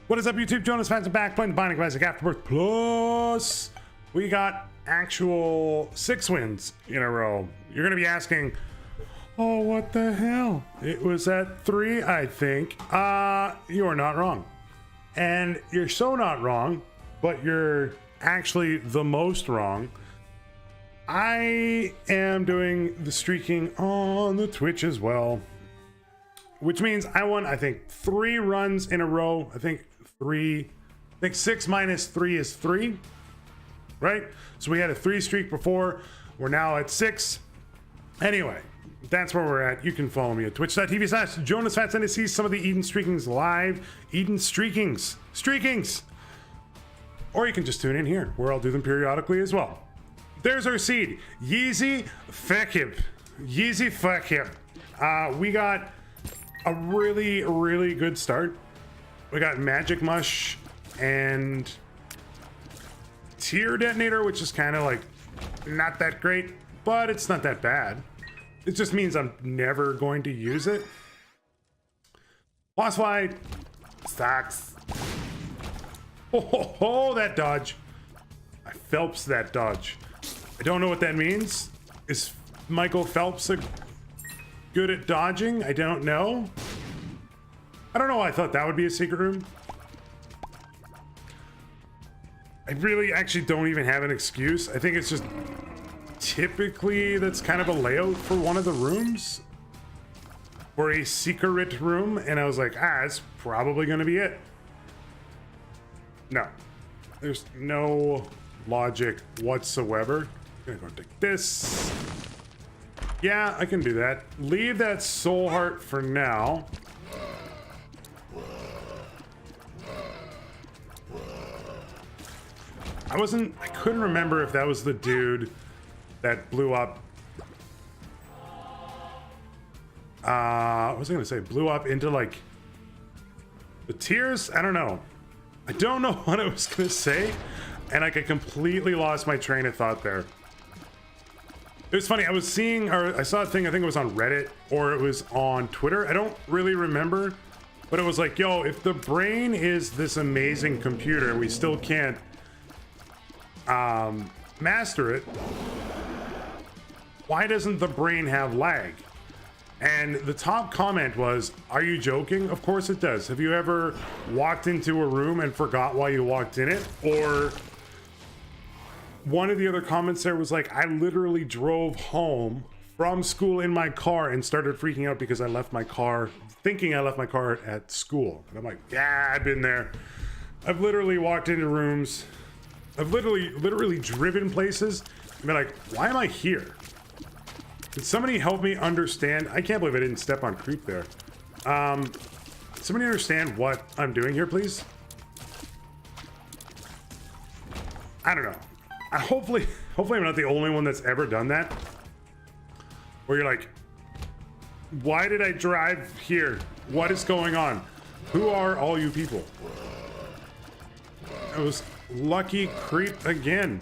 What is up, YouTube? Jonusfatson back playing Binding Classic Afterbirth Plus. We got actual 6 wins in a row. You're going to be asking, oh, what the hell? It was at 3, I think. You are not wrong. And you're so not wrong, but you're actually the most wrong. I am doing the streaking on the Twitch as well, which means I won, I think, 3 runs in a row. I think 6 minus 3 is 3, right? So we had a 3 streak before. We're now at 6. Anyway, that's where we're at. You can follow me at twitch.tv/Jonusfatson to see some of the Eden Streakings live. Eden Streakings. Or you can just tune in here, where I'll do them periodically as well. There's our seed. Yeezy Fekib. We got a really good start. We got Magic Mush and Tear Detonator, which is kind of like not that great, but it's not that bad. It just means I'm never going to use it. Boss fight sucks. Oh, that dodge. I Phelps that dodge. I don't know what that means. Is Michael Phelps good at dodging? I don't know. I don't know why I thought that would be a secret room. I really actually don't even have an excuse. I think it's just typically that's kind of a layout for one of the rooms, or a secret room, and I was like, it's probably gonna be it. No, there's no logic whatsoever. I'm gonna go take this. Yeah, I can do that. Leave that soul heart for now. I couldn't remember if that was the dude that blew up. What was I gonna say? Blew up into like the tears? I don't know. I don't know what I was gonna say, and like I completely lost my train of thought there. It was funny. I saw a thing. I think it was on Reddit or it was on Twitter. I don't really remember, but it was like, yo, if the brain is this amazing computer, we still can't master it. Why doesn't the brain have lag? And the top comment was, are you joking? Of course it does. Have you ever walked into a room and forgot why you walked in it? Or one of the other comments there was like, I literally drove home from school in my car and started freaking out because I left my car, thinking I left my car at school. And I'm like, yeah, I've been there. I've literally walked into rooms. I've literally driven places and been like, why am I here? Can somebody help me understand? I can't believe I didn't step on creep there. Somebody understand what I'm doing here, please? I don't know. Hopefully I'm not the only one that's ever done that. Where you're like, why did I drive here? What is going on? Who are all you people? It was lucky creep again.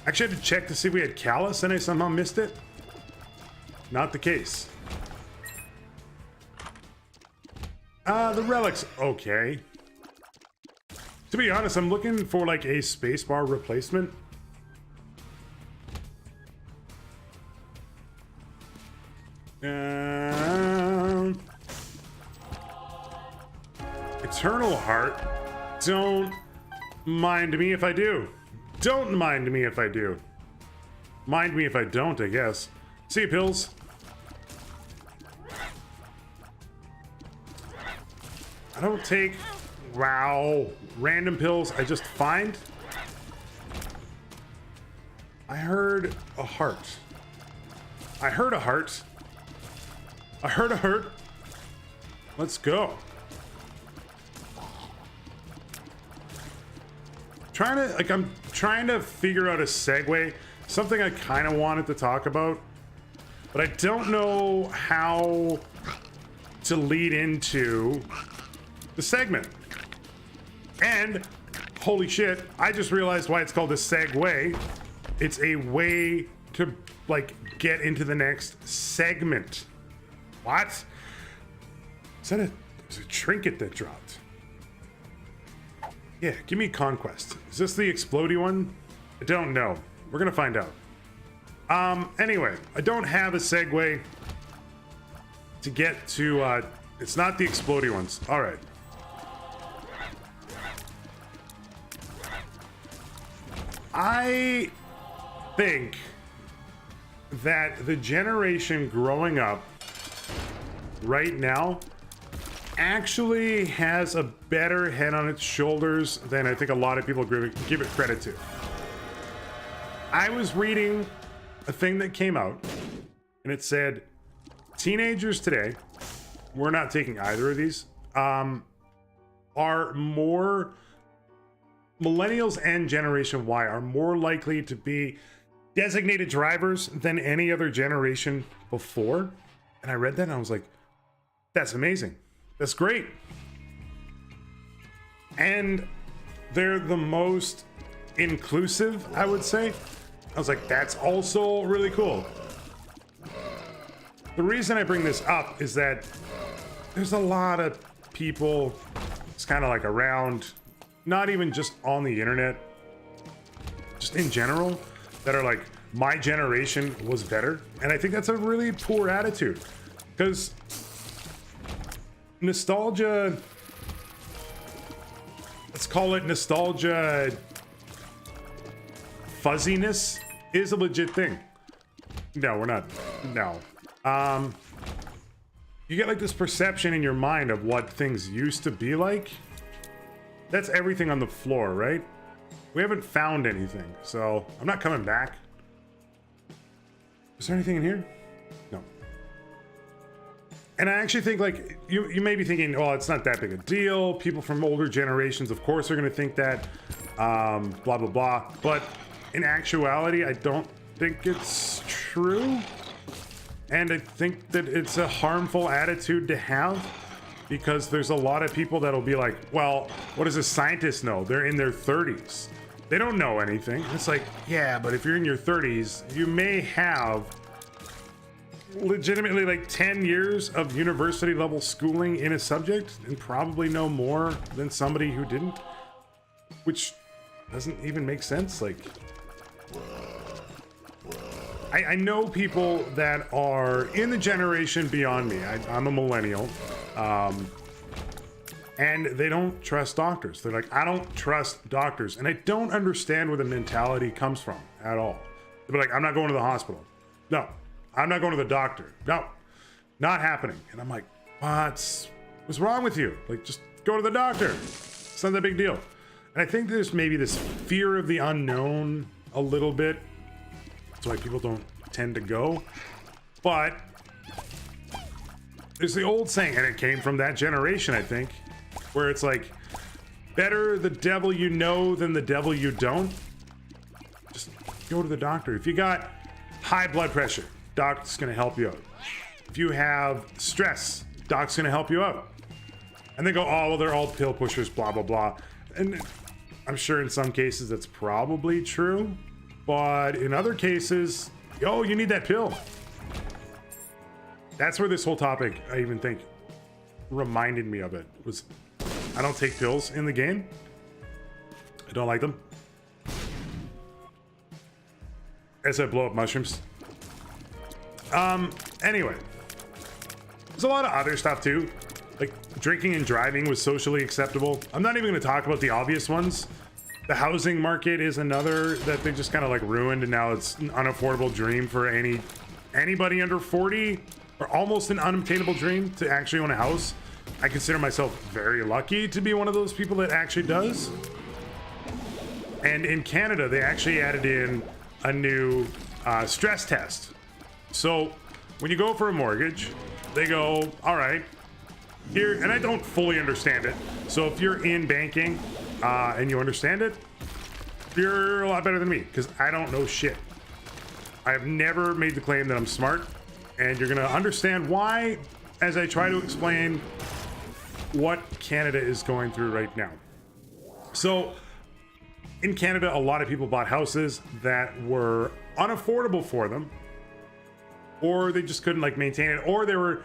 Actually, I had to check to see if we had Callus and I somehow missed it. Not the case. The relics, okay. To be honest, I'm looking for like a spacebar replacement. Eternal Heart. Don't mind me if I do. Don't mind me if I do. Mind me if I don't, I guess. See you, pills. I don't take, wow, random pills. I just find. I heard a heart. I heard a heart. I heard a heart. Let's go. I'm trying to figure out a segue, something I kind of wanted to talk about, but I don't know how to lead into the segment. And holy shit, I just realized why it's called a segue. It's a way to like get into the next segment. What? Is that a trinket that dropped? Yeah, give me Conquest. Is this the explodey one? I don't know. We're gonna find out. Anyway, I don't have a segue to get to, it's not the explodey ones. All right. I think that the generation growing up right now actually has a better head on its shoulders than I think a lot of people give it credit to. I was reading a thing that came out and it said teenagers today, we're not taking either of these, are more, millennials and Generation Y are more likely to be designated drivers than any other generation before. And I read that and I was like, that's amazing. That's great. And they're the most inclusive, I would say. I was like, that's also really cool. The reason I bring this up is that there's a lot of people, it's kind of like around, not even just on the internet, just in general, that are like, my generation was better. And I think that's a really poor attitude, because nostalgia, let's call it nostalgia fuzziness, is a legit thing. No, we're not. No. You get like this perception in your mind of what things used to be like. That's everything on the floor, right? We haven't found anything, so I'm not coming back. Is there anything in here? No. And I actually think, like, you may be thinking, oh, it's not that big a deal. People from older generations, of course, are going to think that, blah, blah, blah. But in actuality, I don't think it's true. And I think that it's a harmful attitude to have, because there's a lot of people that'll be like, well, what does a scientist know? They're in their 30s. They don't know anything. It's like, yeah, but if you're in your 30s, you may have legitimately like 10 years of university level schooling in a subject and probably know more than somebody who didn't, which doesn't even make sense. Like, I know people that are in the generation beyond me. I'm a millennial, and they don't trust doctors. They're like, I don't trust doctors. And I don't understand where the mentality comes from at all. They're like, I'm not going to the hospital. No, I'm not going to the doctor. No, not happening. And I'm like, what's wrong with you? Like, just go to the doctor. It's not that big deal. And I think there's maybe this fear of the unknown a little bit. That's why people don't tend to go. But there's the old saying, and it came from that generation, I think, where it's like, better the devil you know than the devil you don't. Just go to the doctor. If you got high blood pressure, doc's gonna help you out. If you have stress, doc's gonna help you out. And they go, oh, well, they're all pill pushers, blah, blah, blah. And I'm sure in some cases that's probably true, but in other cases, oh, you need that pill. That's where this whole topic, I even think, reminded me of it, was I don't take pills in the game. I don't like them. As I blow up mushrooms. Anyway, there's a lot of other stuff too. Like drinking and driving was socially acceptable. I'm not even going to talk about the obvious ones. The housing market is another that they just kind of like ruined, and now it's an unaffordable dream for anybody under 40, or almost an unattainable dream to actually own a house. I consider myself very lucky to be one of those people that actually does. And in Canada, they actually added in a new stress test. So when you go for a mortgage, they go, all right, here, and I don't fully understand it. So if you're in banking and you understand it, you're a lot better than me, because I don't know shit. I have never made the claim that I'm smart, and you're gonna understand why as I try to explain what Canada is going through right now. So in Canada, a lot of people bought houses that were unaffordable for them, or they just couldn't like maintain it, or they were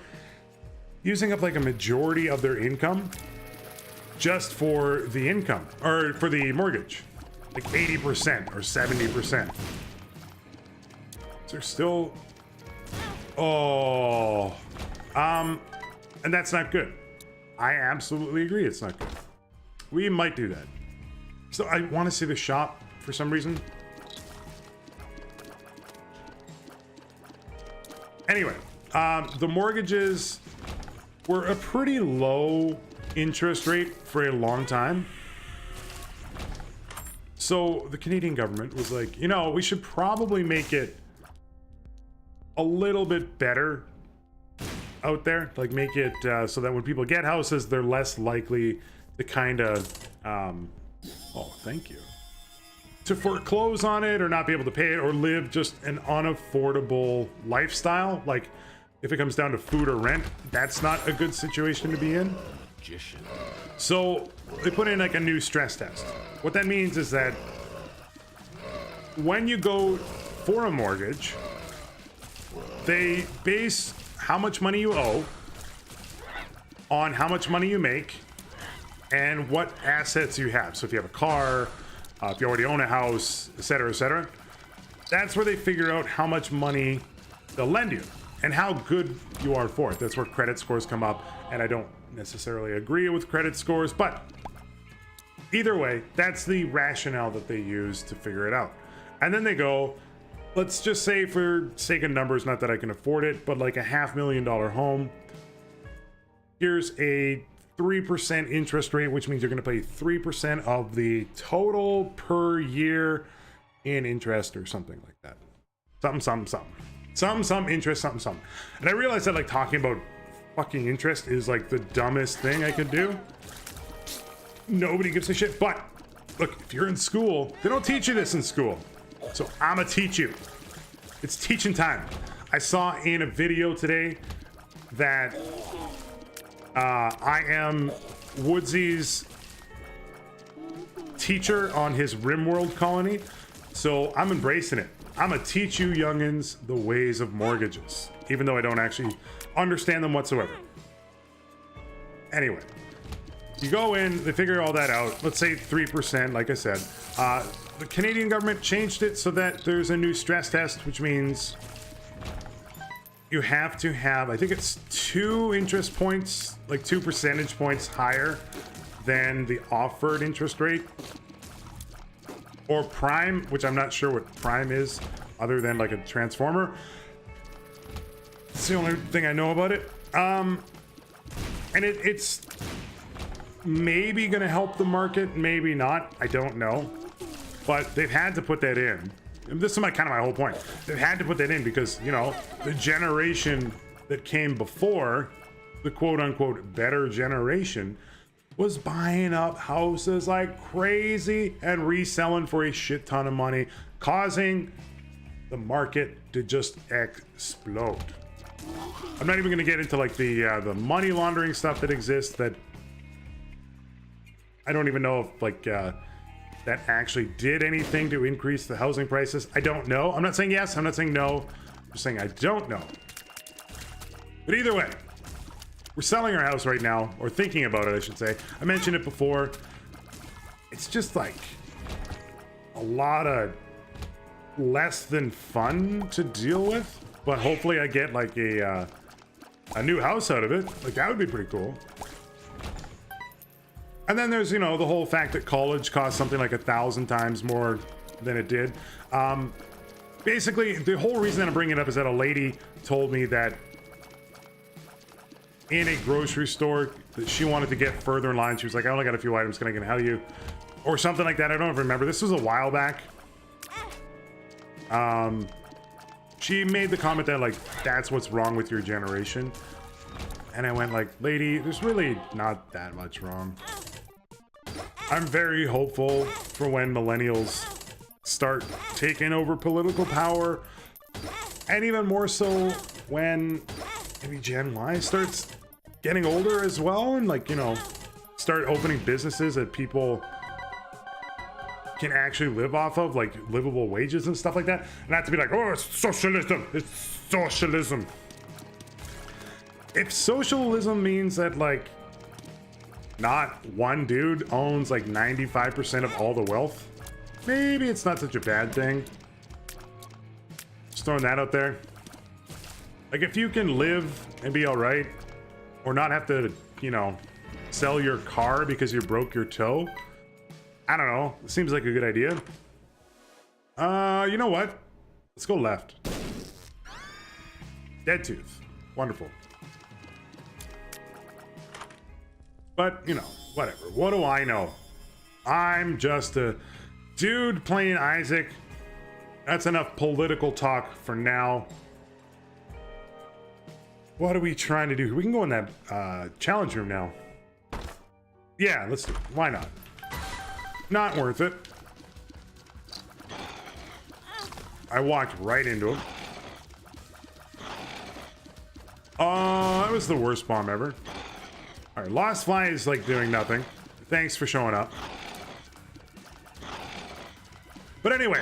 using up like a majority of their income just for the income or for the mortgage, like 80% or 70%. They're still, oh, and that's not good. I absolutely agree it's not good. We might do that. So I want to see the shop for some reason. Anyway, the mortgages were a pretty low interest rate for a long time. So the Canadian government was like, you know, we should probably make it a little bit better out there, like make it so that when people get houses, they're less likely to kind of oh, thank you, to foreclose on it or not be able to pay it or live just an unaffordable lifestyle. Like if it comes down to food or rent, that's not a good situation to be in. So they put in like a new stress test. What that means is that when you go for a mortgage, they base how much money you owe on how much money you make and what assets you have. So if you have a car, if you already own a house, etc., that's where they figure out how much money they'll lend you and how good you are for it. That's where credit scores come up, and I don't necessarily agree with credit scores, but either way, that's the rationale that they use to figure it out. And then they go, let's just say, for sake of numbers, not that I can afford it, but like a $500,000 home, here's a 3% interest rate, which means you're going to pay 3% of the total per year in interest or something like that. Some interest, something. And I realized that like talking about fucking interest is like the dumbest thing I could do. Nobody gives a shit. But look, if you're in school, they don't teach you this in school. So I'm gonna teach you. It's teaching time. I saw in a video today that I am Woodsy's teacher on his RimWorld colony. So I'm embracing it. I'm gonna teach you youngins the ways of mortgages, even though I don't actually understand them whatsoever. Anyway, you go in, they figure all that out. Let's say 3%, like I said. The Canadian government changed it so that there's a new stress test, which means you have to have, I think it's 2 interest points, like 2 percentage points higher than the offered interest rate. Or prime, which I'm not sure what prime is, other than like a transformer. It's the only thing I know about it. And it's maybe going to help the market, maybe not. I don't know. But they've had to put that in. And this is my whole point. They've had to put that in because, you know, the generation that came before, the quote-unquote better generation, was buying up houses like crazy and reselling for a shit ton of money, causing the market to just explode. I'm not even going to get into like the money laundering stuff that exists that I don't even know if like that actually did anything to increase the housing prices. I don't know. I'm not saying yes. I'm not saying no. I'm just saying I don't know. But either way, we're selling our house right now, or thinking about it, I should say. I mentioned it before. It's just like a lot of less than fun to deal with, but hopefully I get like a new house out of it. Like that would be pretty cool. And then there's, you know, the whole fact that college costs something like 1,000 times more than it did. Basically, the whole reason that I'm bringing it up is that a lady told me that in a grocery store that she wanted to get further in line. She was like, I only got a few items. Can I get help you? Or something like that. I don't remember. This was a while back. She made the comment that like, that's what's wrong with your generation. And I went like, lady, there's really not that much wrong. I'm very hopeful for when millennials start taking over political power. And even more so when maybe Gen Y starts getting older as well. And like, you know, start opening businesses that people can actually live off of, like livable wages and stuff like that. Not to be like, oh, it's socialism. It's socialism. If socialism means that like not one dude owns like 95% of all the wealth. Maybe it's not such a bad thing. Just throwing that out there. Like, if you can live and be all right, or not have to, you know, sell your car because you broke your toe, I don't know. It seems like a good idea. You know what? Let's go left. Dead tooth. Wonderful. But, you know, whatever. What do I know? I'm just a dude playing Isaac. That's enough political talk for now. What are we trying to do? We can go in that challenge room now. Yeah, let's do it. Why not? Not worth it. I walked right into him. That was the worst bomb ever. Alright, Lost Fly is like doing nothing. Thanks for showing up. But anyway,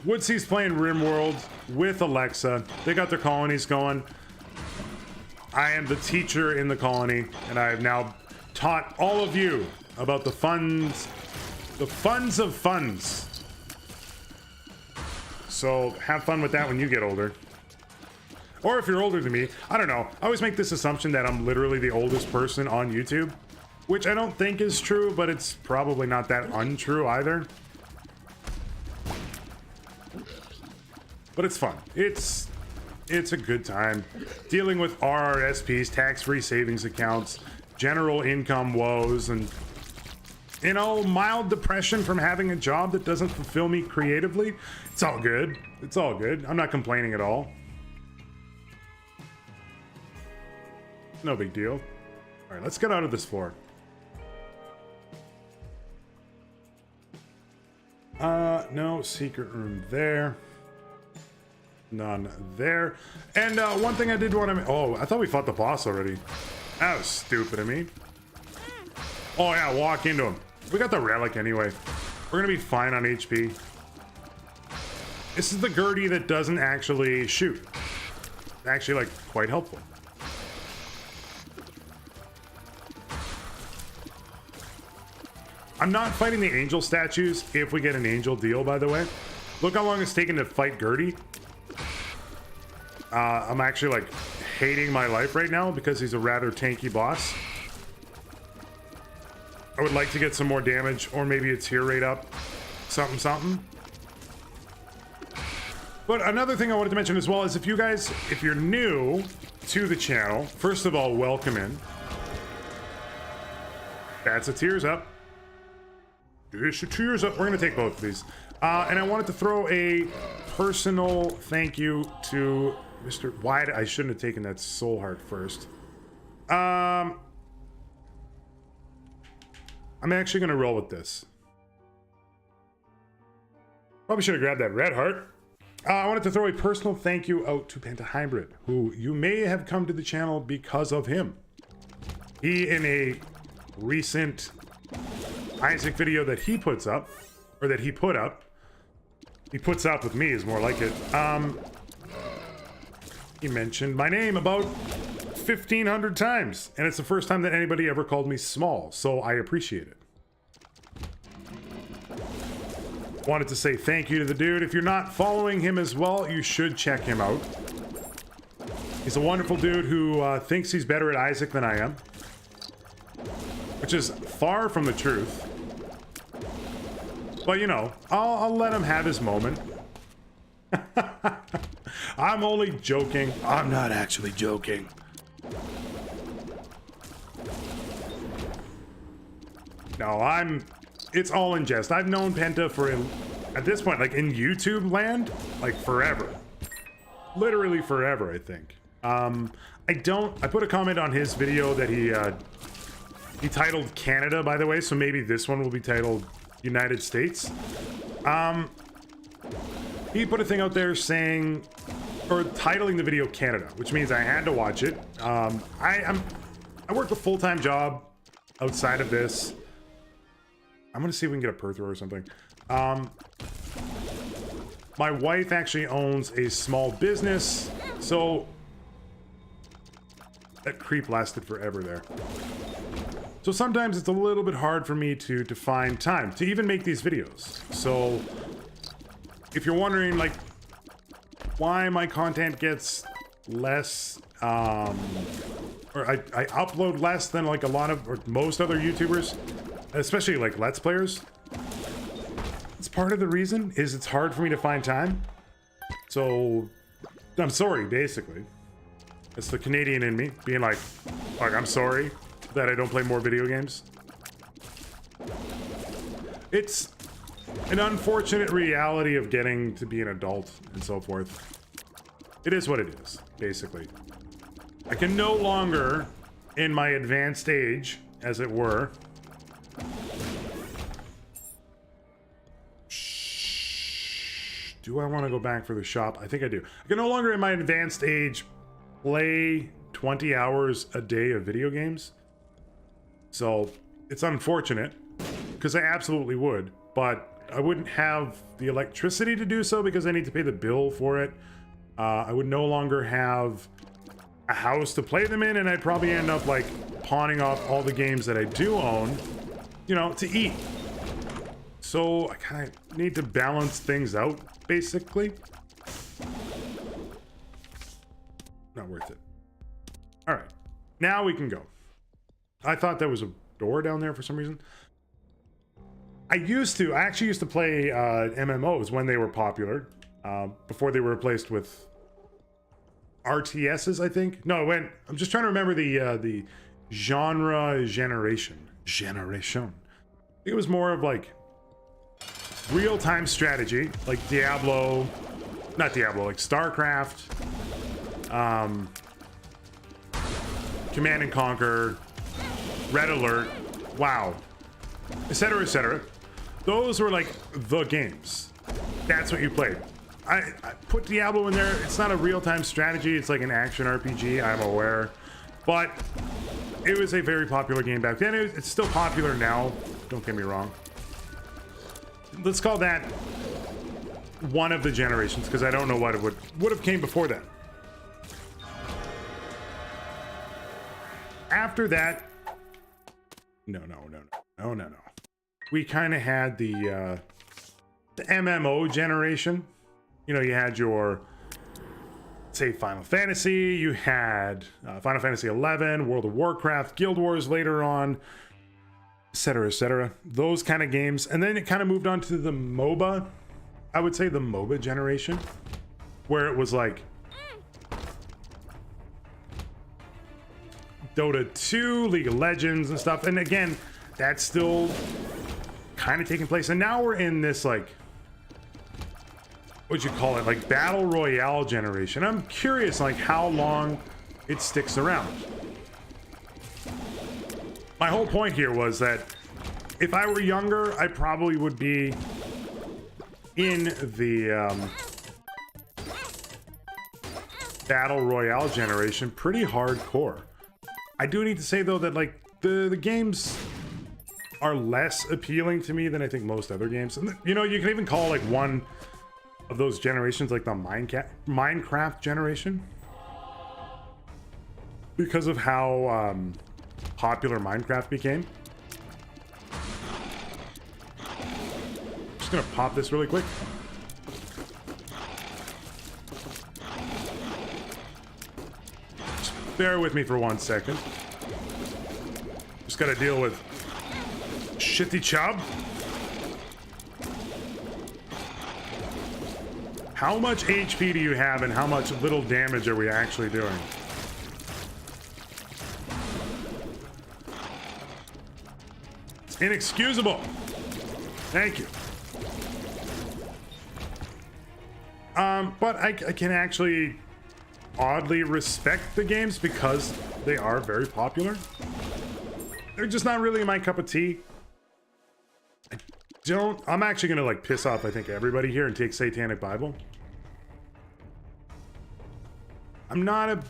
Woodsea's playing RimWorld with Alexa. They got their colonies going. I am the teacher in the colony, and I have now taught all of you about the funds of funds. So have fun with that when you get older. Or if you're older than me, I don't know. I always make this assumption that I'm literally the oldest person on YouTube, which I don't think is true, but it's probably not that untrue either. But it's fun. It's a good time dealing with RRSPs, tax-free savings accounts, general income woes, and, you know, mild depression from having a job that doesn't fulfill me creatively. It's all good. It's all good. I'm not complaining at all. No big deal. All right, let's get out of this floor. No secret room there. None there. And one thing I did want to... Oh, I thought we fought the boss already. That was stupid of me. Oh yeah, walk into him. We got the relic anyway. We're gonna be fine on HP. This is the Gertie that doesn't actually shoot. Actually, like, quite helpful. I'm not fighting the angel statues if we get an angel deal, by the way. Look how long it's taken to fight Gertie. I'm actually, like, hating my life right now because he's a rather tanky boss. I would like to get some more damage, or maybe a tier rate up. Something, something. But another thing I wanted to mention as well is if you're new to the channel, first of all, welcome in. That's a tears up. It's a tears up. We're going to take both of these. And I wanted to throw a personal thank you to Mr. Why I shouldn't have taken that soul heart first. I'm actually going to roll with this. Probably should have grabbed that red heart. I wanted to throw a personal thank you out to Penta Hybrid, who you may have come to the channel because of him. He, in a recent Isaac video that he puts up, or that he put up, he puts up with me is more like it. He mentioned my name about 1,500 times, and it's the first time that anybody ever called me small, so I appreciate it. Wanted to say thank you to the dude. If you're not following him as well, you should check him out. He's a wonderful dude who thinks he's better at Isaac than I am, which is far from the truth. But, you know, I'll let him have his moment. I'm only joking. I'm not actually joking. No, it's all in jest. I've known Penta for, at this point, like in YouTube land, like forever. Literally forever, I think. I put a comment on his video that he titled Canada, by the way, so maybe this one will be titled United States. He put a thing out there saying, or titling the video Canada, which means I had to watch it. I work a full-time job outside of this. I'm gonna see if we can get a Perth row or something. My wife actually owns a small business, so that creep lasted forever there. So sometimes it's a little bit hard for me to find time to even make these videos. So if you're wondering like why my content gets less, or I upload less than like a lot of, or most other YouTubers, especially like Let's Players, it's part of the reason is it's hard for me to find time. So I'm sorry, basically. It's the Canadian in me being like I'm sorry that I don't play more video games. It's an unfortunate reality of getting to be an adult and so forth. It is what it is, basically. I can no longer, in my advanced age, as it were, do I want to go back for the shop? I think I do. I can no longer, in my advanced age, play 20 hours a day of video games. So it's unfortunate because I absolutely would, but I wouldn't have the electricity to do so because I need to pay the bill for it. I would no longer have a house to play them in, and I'd probably end up like pawning off all the games that I do own, you know, to eat. So I kind of need to balance things out, basically. Not worth it. All right, now we can go. I thought there was a door down there for some reason. I actually used to play MMOs when they were popular, before they were replaced with RTSs, I think. No, I'm just trying to remember the genre generation. It was more of like real-time strategy, like like StarCraft, Command and Conquer, Red Alert, WoW, etc., etc. Those were like the games. That's what you played. I put Diablo in there. It's not a real-time strategy. It's like an action RPG, I'm aware. But it was a very popular game back then. It's still popular now. Don't get me wrong. Let's call that one of the generations, because I don't know what it would have came before that. After that, no. We kind of had the MMO generation. You know, you had your, say, Final Fantasy. You had Final Fantasy 11, World of Warcraft, Guild Wars later on, etc., etc. Those kind of games, and then it kind of moved on to the MOBA. I would say the MOBA generation, where it was like Dota 2, League of Legends and stuff. And again, that's still kind of taking place. And now we're in this, like, what'd you call it? Like Battle Royale generation. I'm curious, like, how long it sticks around. My whole point here was that if I were younger, I probably would be in the Battle Royale generation pretty hardcore. I do need to say though that like the games are less appealing to me than I think most other games. And you know, you can even call like one of those generations like the Minecraft generation, because of how popular Minecraft became. Just gonna pop this really quick. Bear with me for 1 second. Just gotta deal with shitty chub. How much HP do you have and how much little damage are we actually doing? It's inexcusable. Thank you. But I can actually oddly respect the games because they are very popular. They're just not really my cup of tea. I'm actually gonna like piss off, I think, everybody here and take Satanic Bible. I'm not a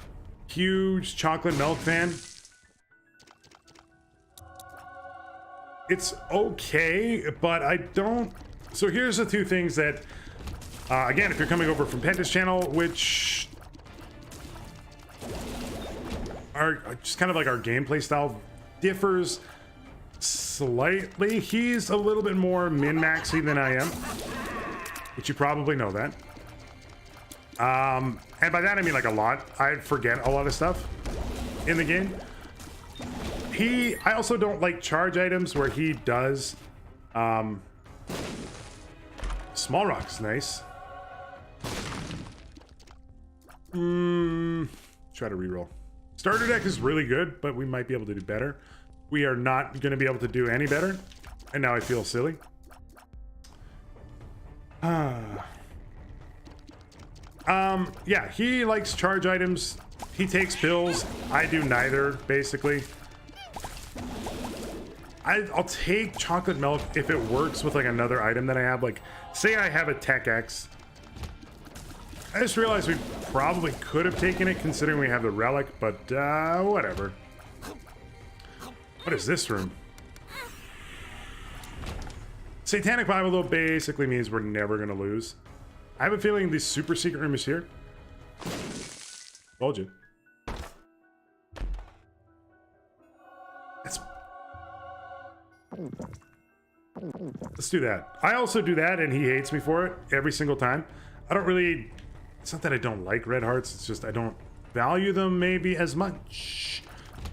huge chocolate milk fan. It's okay, but I don't. So here's the two things that, again, if you're coming over from Penta's channel, which are just kind of like our gameplay style differs slightly. He's a little bit more min-maxy than I am, but you probably know that. And by that I mean like a lot. I forget a lot of stuff in the game. I also don't like charge items where he does. Small rock's nice. Try to reroll. Starter deck is really good, but we might be able to do better. We are not going to be able to do any better. And now I feel silly. Yeah, he likes charge items. He takes pills. I do neither, basically. I'll take chocolate milk if it works with like another item that I have. Like, say I have a Tech X. I just realized we probably could have taken it considering we have the relic, but whatever. What is this room? Satanic Bible, though, basically means we're never going to lose. I have a feeling the super secret room is here. Told you. Let's do that. I also do that, and he hates me for it every single time. I don't really... It's not that I don't like red hearts, it's just I don't value them maybe as much.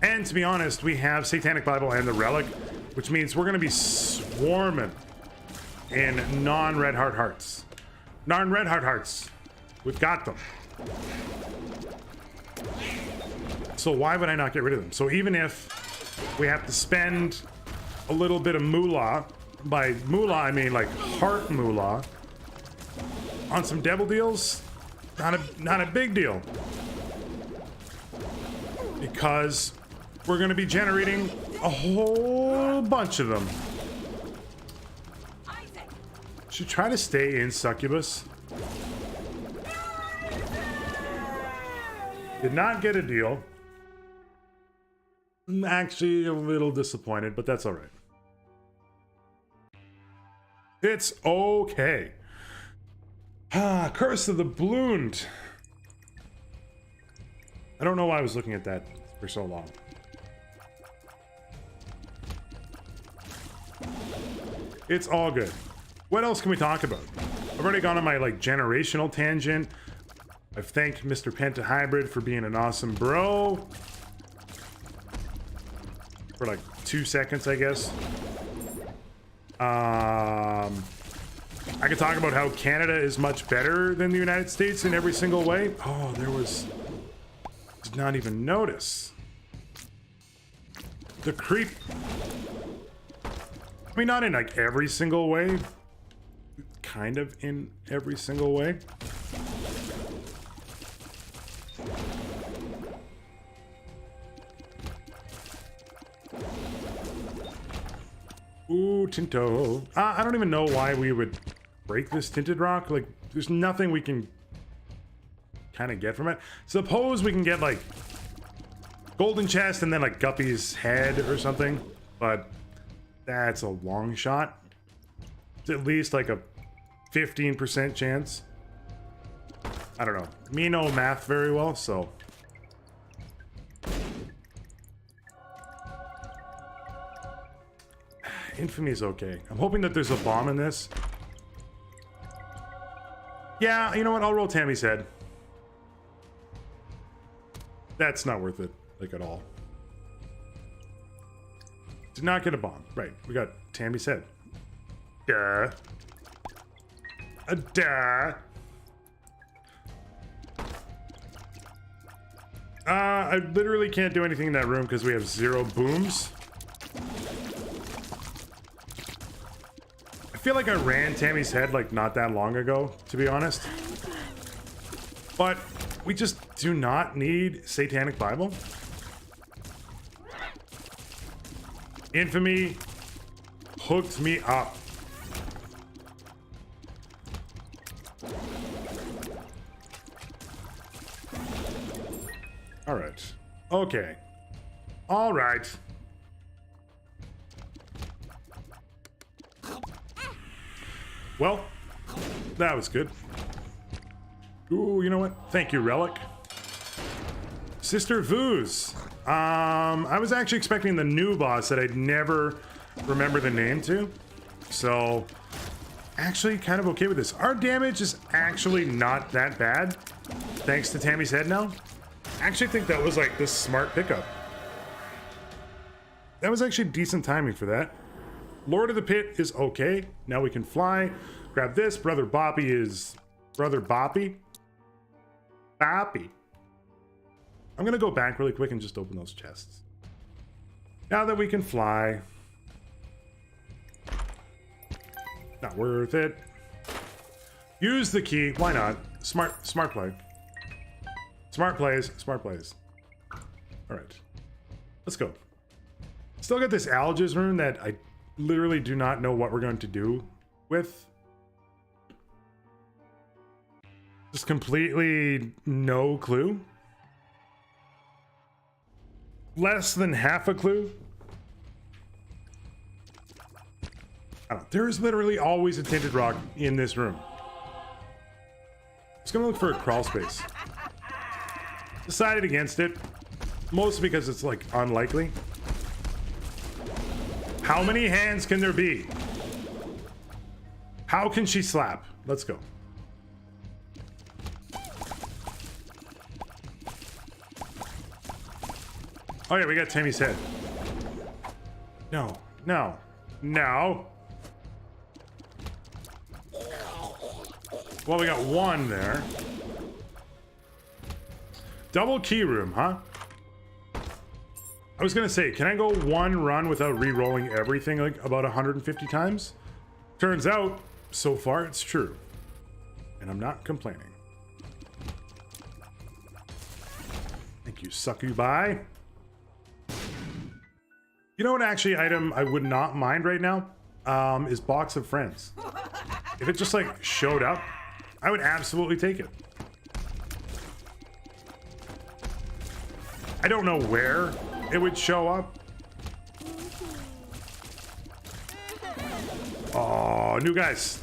And to be honest, we have Satanic Bible and the Relic, which means we're going to be swarming in non-red heart hearts. Non-red heart hearts. We've got them. So why would I not get rid of them? So even if we have to spend a little bit of moolah, by moolah I mean like heart moolah, on some devil deals, not a big deal. Because we're going to be generating a whole bunch of them. Should try to stay in Succubus. Did not get a deal. I'm actually a little disappointed, but that's all right. It's okay. Curse of the Ballooned. I don't know why I was looking at that for so long. It's all good. What else can we talk about? I've already gone on my like generational tangent. I've thanked Mr. Penta Hybrid for being an awesome bro. For like 2 seconds, I guess. I could talk about how Canada is much better than the United States in every single way. Oh, there was... Did not even notice. The creep... I mean, not in like every single way. Kind of in every single way. Ooh, Tinto. I don't even know why we would break this tinted rock. Like, there's nothing we can kind of get from it. Suppose we can get like golden chest and then like Guppy's head or something, but that's a long shot. It's at least like a 15% chance. I don't know. Me know math very well, so. Infamy is okay. I'm hoping that there's a bomb in this. Yeah, you know what? I'll roll Tammy's head. That's not worth it, like at all. Did not get a bomb. Right, we got Tammy's head. Duh. Duh. I literally can't do anything in that room because we have 0 booms. I feel like I ran Tammy's head like not that long ago, to be honest. But we just do not need Satanic Bible. Infamy hooked me up. All right. Okay. All right. Well, that was good. Ooh, you know what? Thank you, Relic. Sister Vooz. I was actually expecting the new boss that I'd never remember the name to. So actually kind of okay with this. Our damage is actually not that bad, thanks to Tammy's head now. I actually think that was like the smart pickup. That was actually decent timing for that. Lord of the Pit is okay. Now we can fly. Grab this. Brother Boppy is... Brother Boppy? Boppy. I'm gonna go back really quick and just open those chests. Now that we can fly. Not worth it. Use the key. Why not? Smart play. Smart plays. Smart plays. All right. Let's go. Still got this Alga's rune that I literally do not know what we're going to do with. Just completely no clue. Less than half a clue. I don't know. There is literally always a tinted rock in this room. Just gonna look for a crawl space. Decided against it, mostly because it's like unlikely. How many hands can there be? How can she slap? Let's go. Oh yeah, we got Tammy's head. No, no, no. Well, we got one there. Double key room, huh? I was gonna say, can I go one run without re-rolling everything like about 150 times? Turns out, so far it's true. And I'm not complaining. Thank you, succubi. You know what actually item I would not mind right now? Is Box of Friends. If it just like showed up, I would absolutely take it. I don't know where it would show up. Oh, new guys.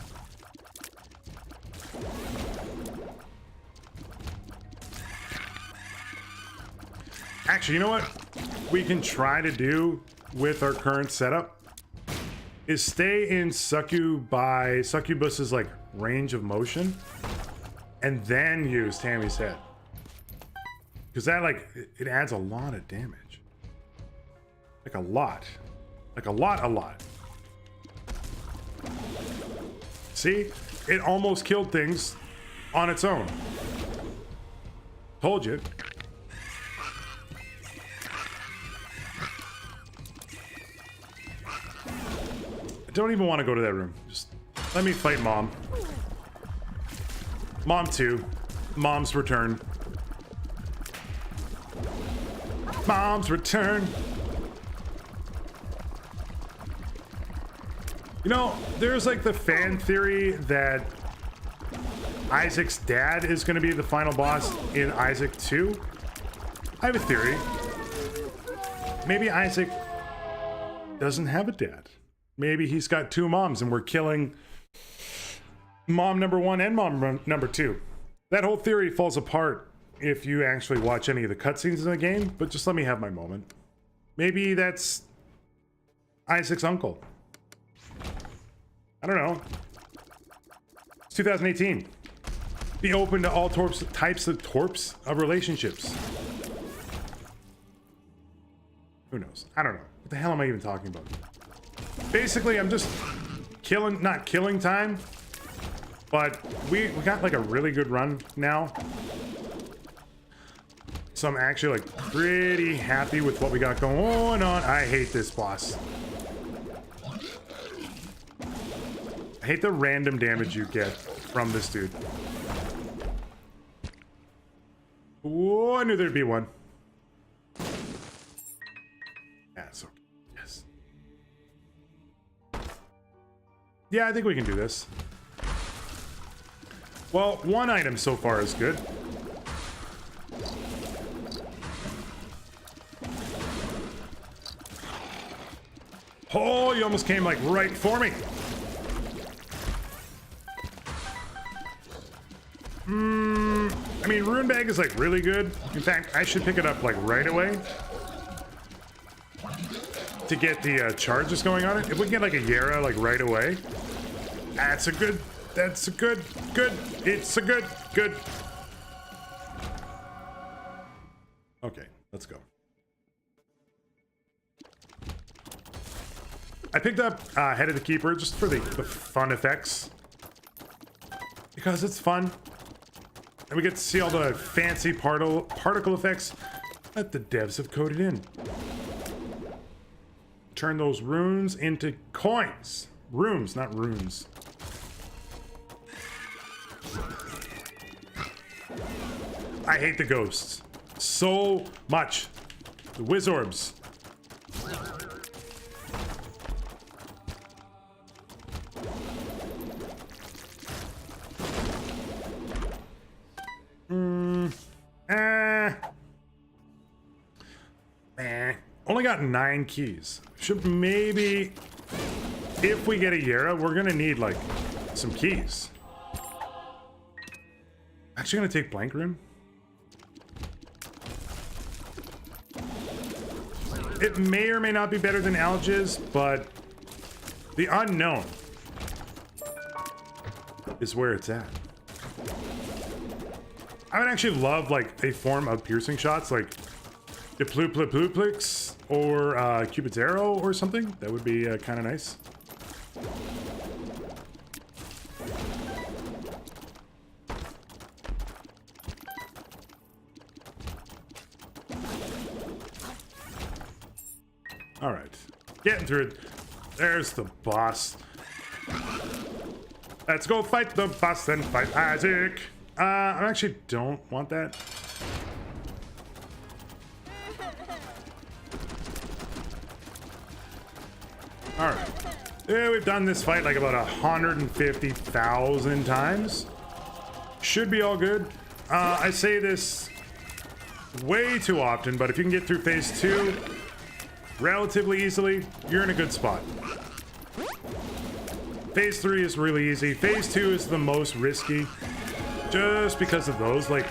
Actually, you know what we can try to do with our current setup is stay in Succubus's like range of motion and then use Tammy's head. Because that, like, it adds a lot of damage. Like a lot. Like a lot. See? It almost killed things on its own. Told you. I don't even want to go to that room. Just let me fight Mom. Mom 2. Mom's return. Mom's return. You know, there's like the fan theory that Isaac's dad is going to be the final boss in Isaac 2. I have a theory. Maybe Isaac doesn't have a dad. Maybe he's got two moms and we're killing mom number 1 and mom number 2. That whole theory falls apart if you actually watch any of the cutscenes in the game, but just let me have my moment. Maybe that's Isaac's uncle. I don't know. It's 2018. Be open to all types of relationships. Who knows? I don't know. What the hell am I even talking about? Basically, I'm just not killing time, but we got like a really good run now. So I'm actually like pretty happy with what we got going on. I hate this boss. I hate the random damage you get from this dude. Oh, I knew there'd be one. Yeah, so yes. Yeah, I think we can do this. Well, one item so far is good. Oh, you almost came like right for me. I mean, Rune Bag is like really good. In fact, I should pick it up like right away. to get the charges going on it. If we can get like a Yera like right away, it's a good. Okay, let's go. I picked up Head of the Keeper just for the fun effects. Because it's fun. And we get to see all the fancy particle effects that the devs have coded in. Turn those runes into coins. Rooms, not runes. I hate the ghosts so much. The Wizzorbs. Only got 9 keys. Should maybe, if we get a Yera, we're gonna need like some keys. Actually gonna take Blank Rune. It may or may not be better than Algiz, but the unknown is where it's at. I would actually love like a form of piercing shots, like the Pluplix or Cupid's Arrow or something. That would be kind of nice. All right, getting through it. There's the boss. Let's go fight the boss and fight Isaac. I actually don't want that. All right. Yeah, we've done this fight like about 150,000 times. Should be all good. I say this way too often, but if you can get through phase 2 relatively easily, you're in a good spot. Phase 3 is really easy. Phase 2 is the most risky, just because of those like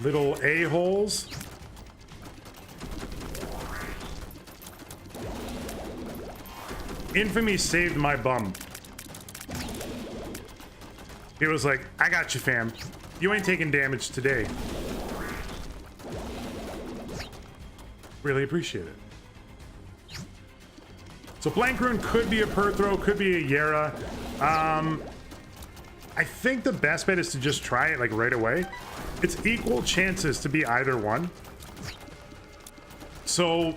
little a-holes. Infamy saved my bum. He was like, I got you, fam. You ain't taking damage today. Really appreciate it. So Blank Rune could be a Perthro, could be a Yera. I think the best bet is to just try it like right away. It's equal chances to be either one. So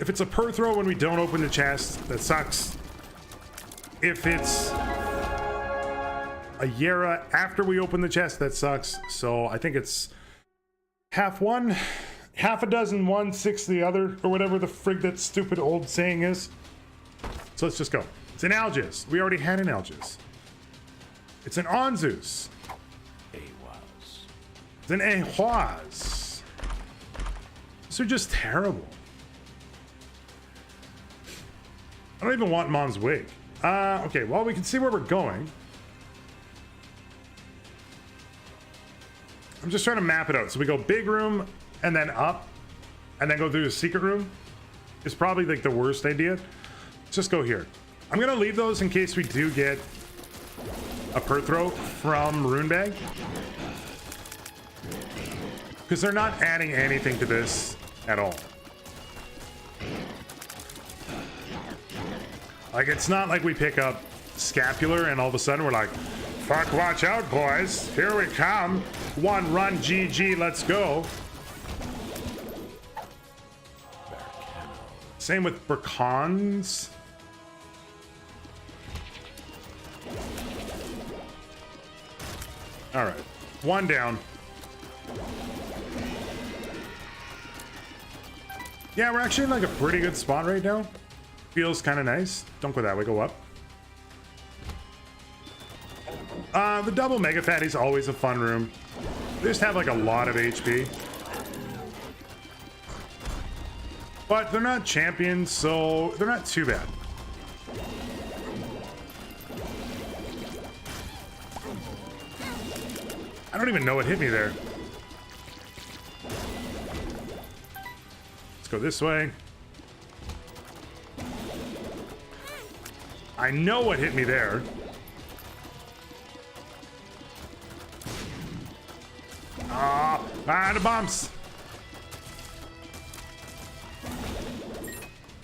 if it's a Perthro when we don't open the chest, that sucks. If it's a Yera after we open the chest, that sucks. So I think it's half one, half a dozen one, six the other, or whatever the frig that stupid old saying is. So let's just go. It's an Algiz. We already had an Algiz. It's an Onzus. It's an Ehwaz. These are just terrible. I don't even want Mom's wig. Okay, well, we can see where we're going. I'm just trying to map it out. So we go big room and then up and then go through the secret room. It's probably like the worst idea. Let's just go here. I'm gonna leave those in case we do get a Perthro from Runebag, because they're not adding anything to this at all. Like, it's not like we pick up Scapular and all of a sudden we're like, fuck, watch out, boys. Here we come. One run, GG, let's go. Same with Burkans. All right, one down. Yeah, we're actually in like a pretty good spot right now. Feels kind of nice. Don't go that way, go up. The double Mega Fatty's always a fun room. They just have like a lot of HP. But they're not champions, so they're not too bad. I don't even know what hit me there. Let's go this way. I know what hit me there. The bumps.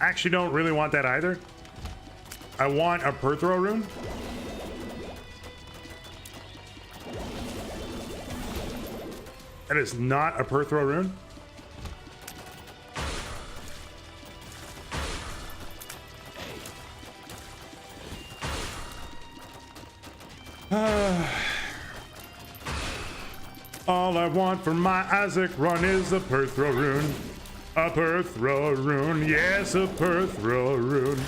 Actually, don't really want that either. I want a Perthro rune. That is not a Perthro rune. All I want for my Isaac run is a Perthro rune. A Perthro rune, yes, a Perthro rune.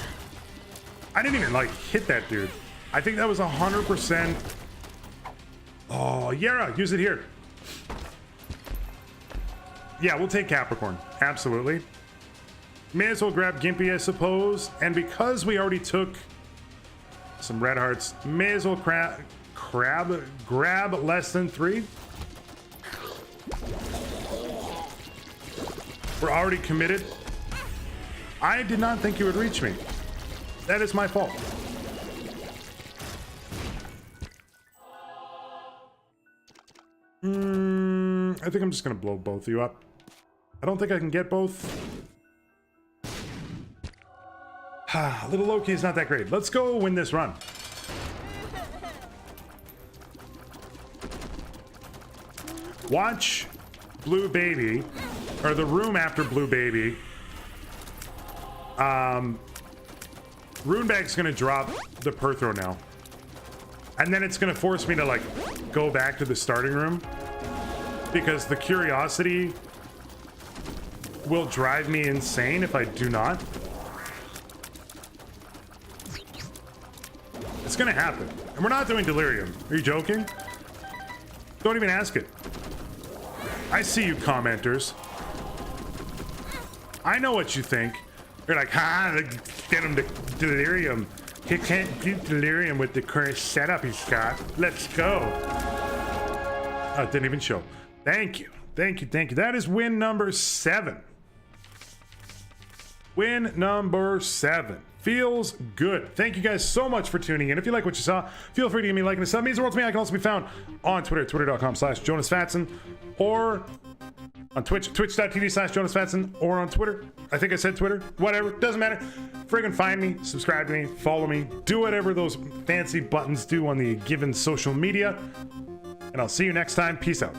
I didn't even like hit that dude. I think that was 100%. Oh, Yara, use it here. Yeah, we'll take Capricorn. Absolutely. May as well grab Gimpy, I suppose. And because we already took some red hearts, may as well grab less than 3. We're already committed. I did not think you would reach me. That is my fault. I think I'm just gonna blow both of you up. I don't think I can get both. Little Loki is not that great. Let's go win this run. Watch Blue Baby, or the room after Blue Baby. Runebag's gonna drop the Perthro now. And then it's gonna force me to like go back to the starting room because the curiosity will drive me insane if I do not. It's gonna happen. And we're not doing Delirium. Are you joking? Don't even ask it. I see you commenters. I know what you think. You're like, get him to Delirium. He can't do Delirium with the current setup he's got. Let's go. Oh, it didn't even show. Thank you. Thank you. Thank you. That is win number 7. Win number 7. Feels good. Thank you guys so much for tuning in. If you like what you saw, feel free to give me a like and a sub. It means the world to me. I can also be found on Twitter, twitter.com/Jonusfatson, or on Twitch, twitch.tv/Jonusfatson, or on Twitter. I think I said Twitter. Whatever. Doesn't matter. Friggin' find me, subscribe to me, follow me, do whatever those fancy buttons do on the given social media. And I'll see you next time. Peace out.